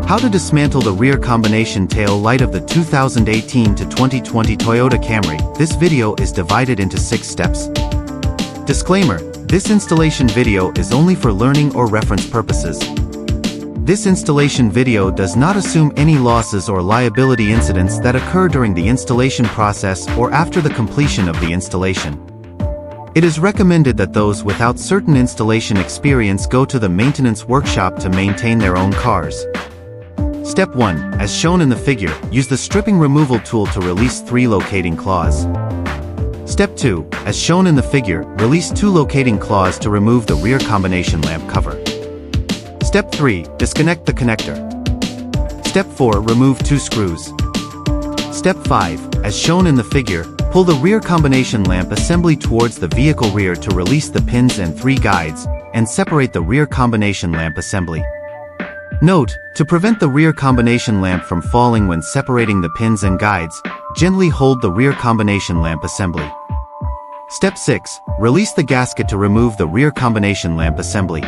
How to dismantle the rear combination tail light of the 2018 to 2020 Toyota Camry. This video is divided into 6 steps. Disclaimer: this installation video is only for learning or reference purposes. This installation video does not assume any losses or liability incidents that occur during the installation process or after the completion of the installation. It is recommended that those without certain installation experience go to the maintenance workshop to maintain their own cars. Step 1. As shown in the figure, use the stripping removal tool to release 3 locating claws. Step 2. As shown in the figure, release 2 locating claws to remove the rear combination lamp cover. Step 3. Disconnect the connector. Step 4. Remove 2 screws. Step 5. As shown in the figure, pull the rear combination lamp assembly towards the vehicle rear to release the pins and 3 guides, and separate the rear combination lamp assembly. Note: to prevent the rear combination lamp from falling when separating the pins and guides, gently hold the rear combination lamp assembly. Step 6. Release the gasket to remove the rear combination lamp assembly.